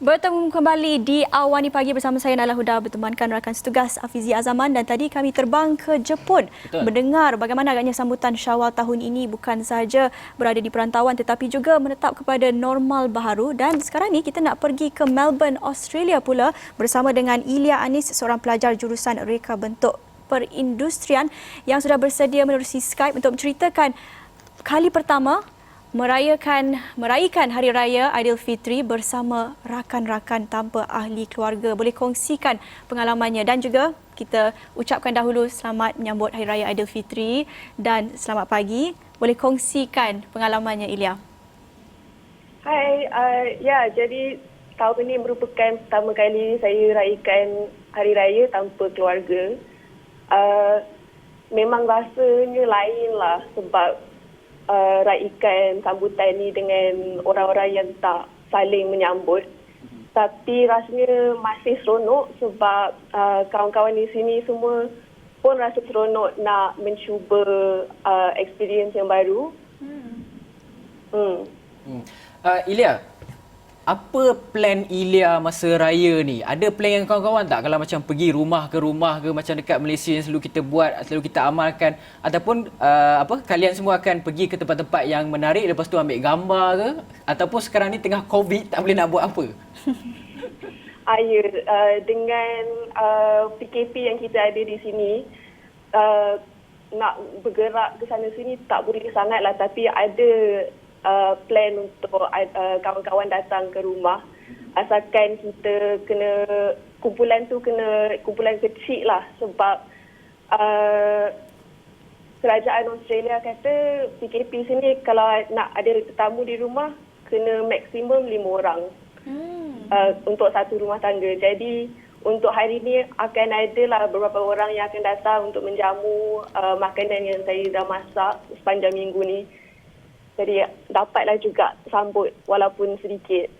Bertemu kembali di Awani Pagi bersama saya Nala Huda bertemankan rakan setugas Afizi Azaman, dan tadi kami terbang ke Jepun. Betul. Mendengar bagaimana agaknya sambutan Syawal tahun ini bukan sahaja berada di perantauan tetapi juga menetap kepada normal baharu, dan sekarang ni kita nak pergi ke Melbourne, Australia pula bersama dengan Ilya Anis, seorang pelajar jurusan reka bentuk perindustrian yang sudah bersedia menerusi Skype untuk menceritakan kali pertama meraihkan Hari Raya Aidilfitri bersama rakan-rakan tanpa ahli keluarga. Boleh kongsikan pengalamannya, dan juga kita ucapkan dahulu selamat menyambut Hari Raya Aidilfitri dan selamat pagi. Boleh kongsikan pengalamannya, Ilya? Hai, jadi tahun ini merupakan pertama kali saya raikan Hari Raya tanpa keluarga. Memang rasanya lain lah sebab raikan sambutan ni dengan orang-orang yang tak saling menyambut. Tapi rasanya masih seronok sebab kawan-kawan di sini semua pun rasa seronok nak mencuba experience yang baru. Ilya, apa plan Ilya masa raya ni? Ada plan yang kawan-kawan tak? Kalau macam pergi rumah ke macam dekat Malaysia yang selalu kita buat, selalu kita amalkan, ataupun kalian semua akan pergi ke tempat-tempat yang menarik lepas tu ambil gambar ke, ataupun sekarang ni tengah COVID tak boleh nak buat apa? Dengan PKP yang kita ada di sini, nak bergerak ke sana sini tak boleh sangatlah, tapi ada plan untuk kawan-kawan datang ke rumah, asalkan kita kena kumpulan kecil lah, sebab kerajaan Australia kata PKP sini kalau nak ada tetamu di rumah kena maksimum 5 orang untuk satu rumah tangga. Jadi untuk hari ni akan ada lah beberapa orang yang akan datang untuk menjamu makanan yang saya dah masak sepanjang minggu ni. Jadi dapatlah juga sambut walaupun sedikit.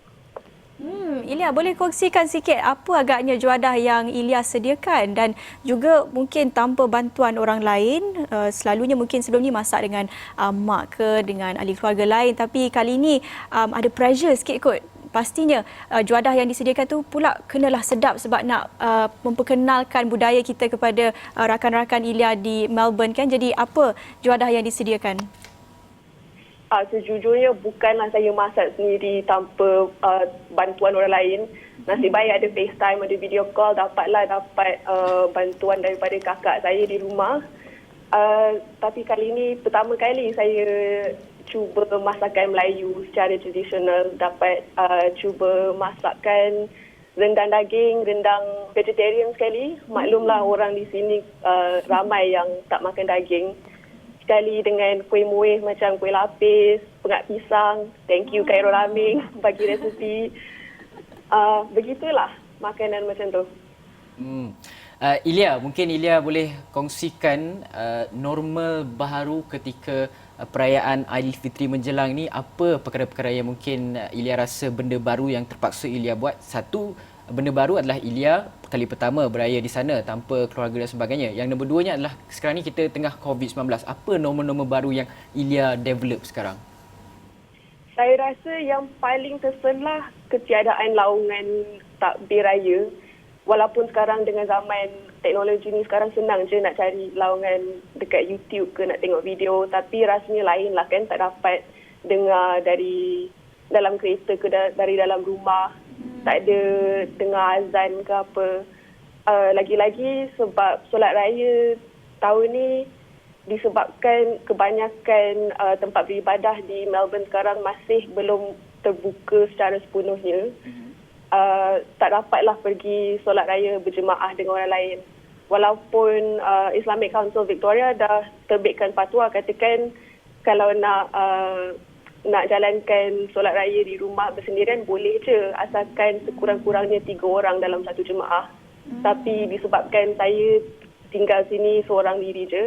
Ilya, boleh kongsikan sikit apa agaknya juadah yang Ilya sediakan, dan juga mungkin tanpa bantuan orang lain. Selalunya mungkin sebelum ni masak dengan mak ke, dengan ahli keluarga lain, tapi kali ini ada pressure sikit kot. Pastinya juadah yang disediakan tu pula kenalah sedap sebab nak memperkenalkan budaya kita kepada rakan-rakan Ilya di Melbourne kan. Jadi apa juadah yang disediakan? Sejujurnya bukanlah saya masak sendiri tanpa bantuan orang lain. Nasib baik ada FaceTime, ada video call, dapat bantuan daripada kakak saya di rumah. Tapi kali ini pertama kali saya cuba masakan Melayu secara tradisional, dapat cuba masakkan rendang daging, rendang vegetarian sekali. Maklumlah orang di sini ramai yang tak makan daging. Sekali dengan kuih muih macam kuih lapis, pengat pisang. Thank you Khairul Aming bagi resepi. Begitulah makanan macam tu. Ilya, mungkin Ilya boleh kongsikan normal baharu ketika perayaan Aidilfitri menjelang ni. Apa perkara-perkara yang mungkin Ilya rasa benda baru yang terpaksa Ilya buat? Satu, benda baru adalah Ilya kali pertama beraya di sana tanpa keluarga dan sebagainya. Yang nombor duanya adalah sekarang ni kita tengah COVID-19. Apa norma-norma baru yang Ilya develop sekarang? Saya rasa yang paling terselah ketiadaan laungan takbir raya. Walaupun sekarang dengan zaman teknologi ni sekarang senang je nak cari laungan dekat YouTube ke nak tengok video, tapi rasanya lain lah kan, tak dapat dengar dari dalam kereta ke dari dalam rumah. Tak ada dengar azan ke apa. Lagi-lagi sebab solat raya tahun ni disebabkan kebanyakan tempat beribadah di Melbourne sekarang masih belum terbuka secara sepenuhnya. Tak dapatlah pergi solat raya berjemaah dengan orang lain. Walaupun Islamic Council Victoria dah terbitkan fatwa katakan kalau nak jalankan solat raya di rumah bersendirian boleh je, asalkan sekurang-kurangnya 3 orang dalam satu jemaah. Tapi disebabkan saya tinggal sini seorang diri je,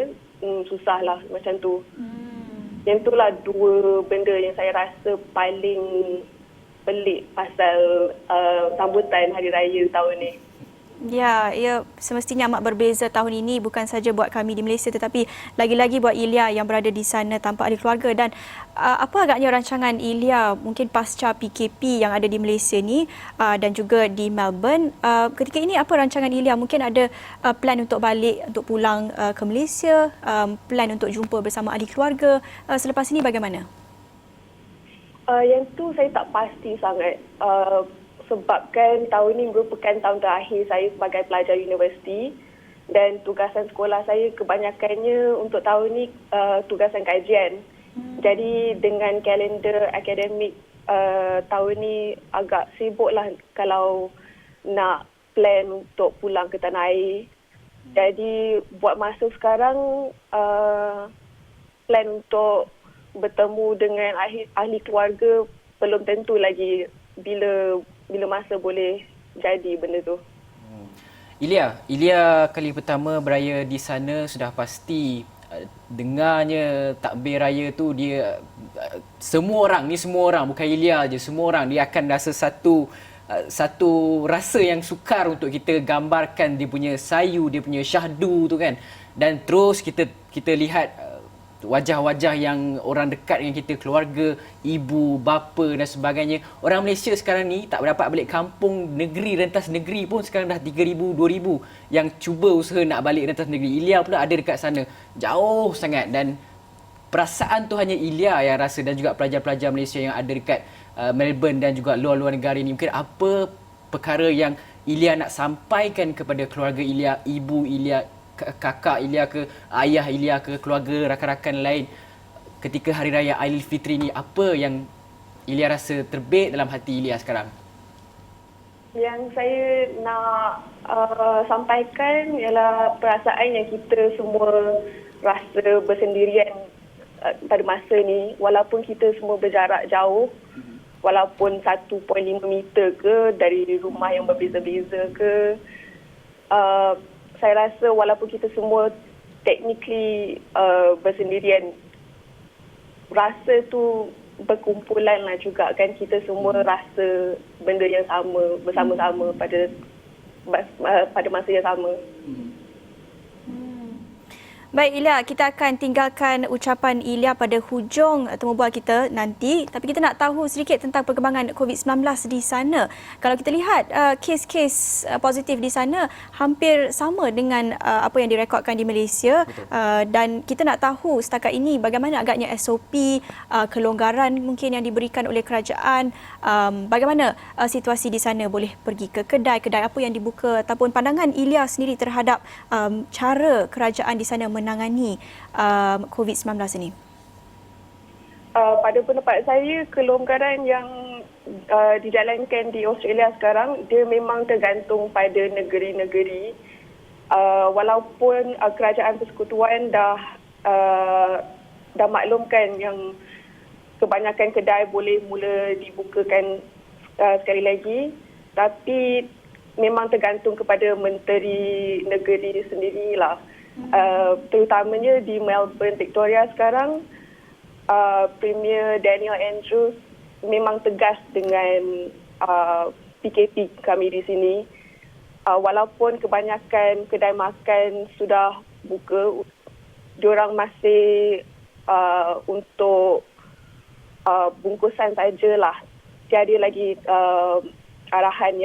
susahlah macam tu. Yang itulah 2 benda yang saya rasa paling pelik pasal sambutan Hari Raya tahun ni. Ya, ia semestinya amat berbeza tahun ini bukan saja buat kami di Malaysia tetapi lagi-lagi buat Ilya yang berada di sana tanpa ahli keluarga. Dan apa agaknya rancangan Ilya mungkin pasca PKP yang ada di Malaysia ni dan juga di Melbourne. Ketika ini apa rancangan Ilya? Mungkin ada plan untuk balik, untuk pulang ke Malaysia, plan untuk jumpa bersama ahli keluarga. Selepas ini bagaimana? Yang tu saya tak pasti sangat. Sebabkan tahun ini merupakan tahun terakhir saya sebagai pelajar universiti dan tugasan sekolah saya kebanyakannya untuk tahun ini tugasan kajian. Jadi dengan kalender akademik tahun ini agak sibuklah kalau nak plan untuk pulang ke tanah air. Jadi buat masa sekarang plan untuk bertemu dengan ahli keluarga belum tentu lagi bila masa boleh jadi benda tu. Ilya kali pertama beraya di sana sudah pasti dengarnya takbir raya tu dia semua orang bukan Ilya je, semua orang dia akan rasa satu rasa yang sukar untuk kita gambarkan dia punya sayu, dia punya syahdu tu kan. Dan terus kita lihat wajah-wajah yang orang dekat dengan kita, keluarga, ibu, bapa dan sebagainya. Orang Malaysia sekarang ni tak dapat balik kampung, negeri, rentas negeri pun sekarang dah 3,000, 2,000 yang cuba usaha nak balik rentas negeri. Ilya pula ada dekat sana, jauh sangat. Dan perasaan tu hanya Ilya yang rasa dan juga pelajar-pelajar Malaysia yang ada dekat Melbourne dan juga luar-luar negara ni. Mungkin apa perkara yang Ilya nak sampaikan kepada keluarga Ilya, ibu Ilya, kakak Ilya ke, ayah Ilya ke, keluarga, rakan-rakan lain ketika Hari Raya Aidilfitri ni, apa yang Ilya rasa terbit dalam hati Ilya sekarang? Yang saya nak sampaikan ialah perasaan yang kita semua rasa bersendirian pada masa ni, walaupun kita semua berjarak jauh, walaupun 1.5 meter ke dari rumah yang berbeza-beza ke, saya rasa walaupun kita semua technically bersendirian, rasa tu berkumpulan lah juga kan, kita semua rasa benda yang sama bersama-sama pada masa yang sama. Baik Ilya, kita akan tinggalkan ucapan Ilya pada hujung temu bual kita nanti. Tapi kita nak tahu sedikit tentang perkembangan COVID-19 di sana. Kalau kita lihat kes-kes positif di sana hampir sama dengan apa yang direkodkan di Malaysia. Dan kita nak tahu setakat ini bagaimana agaknya SOP, kelonggaran mungkin yang diberikan oleh kerajaan. Bagaimana situasi di sana, boleh pergi ke kedai-kedai apa yang dibuka ataupun pandangan Ilya sendiri terhadap cara kerajaan di sana menangani COVID-19 ini? Pada pendapat saya, kelonggaran yang dijalankan di Australia sekarang, dia memang tergantung pada negeri-negeri. Walaupun kerajaan persekutuan dah maklumkan yang kebanyakan kedai boleh mula dibukakan sekali lagi, tapi memang tergantung kepada menteri negeri sendirilah. Terutamanya di Melbourne, Victoria sekarang, Premier Daniel Andrews memang tegas dengan PKP kami di sini. Walaupun kebanyakan kedai makan sudah buka, diorang masih untuk bungkusan sajalah. Tiada lagi arahan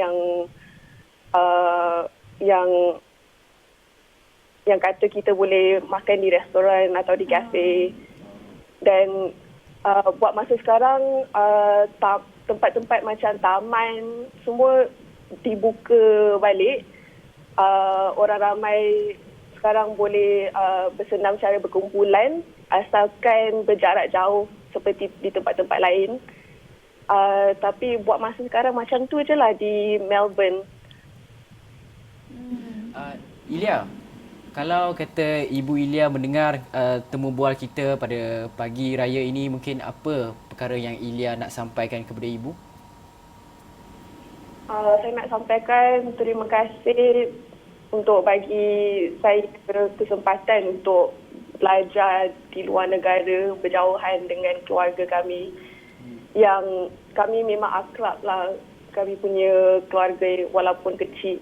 yang kata kita boleh makan di restoran atau di kafe. Dan buat masa sekarang, tempat-tempat macam taman semua dibuka balik. Orang ramai sekarang boleh bersenam secara berkumpulan asalkan berjarak jauh seperti di tempat-tempat lain. Tapi buat masa sekarang macam tu je lah di Melbourne. Ilya, kalau kata Ibu Ilya mendengar temu bual kita pada pagi raya ini, mungkin apa perkara yang Ilya nak sampaikan kepada Ibu? Saya nak sampaikan terima kasih untuk bagi saya kesempatan untuk belajar di luar negara berjauhan dengan keluarga kami. Yang kami memang akrab lah, kami punya keluarga walaupun kecil.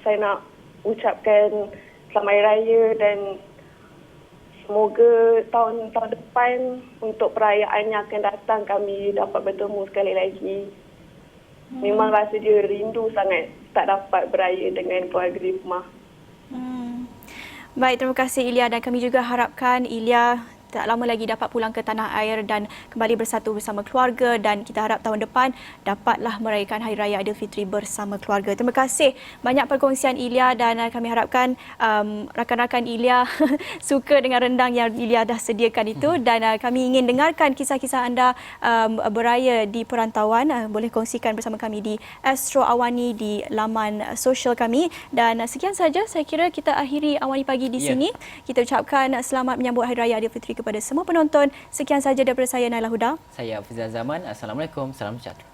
saya nak ucapkan Selamat Hari Raya dan semoga tahun depan untuk perayaan yang akan datang kami dapat bertemu sekali lagi. Memang rasa dia rindu sangat tak dapat beraya dengan keluarga di rumah. Baik, terima kasih Ilya, dan kami juga harapkan Ilya tak lama lagi dapat pulang ke tanah air dan kembali bersatu bersama keluarga, dan kita harap tahun depan dapatlah merayakan Hari Raya Aidilfitri bersama keluarga. Terima kasih banyak perkongsian Ilya, dan kami harapkan rakan-rakan Ilya suka dengan rendang yang Ilya dah sediakan itu, dan kami ingin dengarkan kisah-kisah anda beraya di perantauan. Boleh kongsikan bersama kami di Astro Awani di laman sosial kami. Dan sekian saja, saya kira kita akhiri Awani Pagi di sini. Kita ucapkan selamat menyambut Hari Raya Aidilfitri kepada semua penonton. Sekian saja daripada saya, Naila Huda. Saya Hafizah Zaman. Assalamualaikum. Salam sejahtera.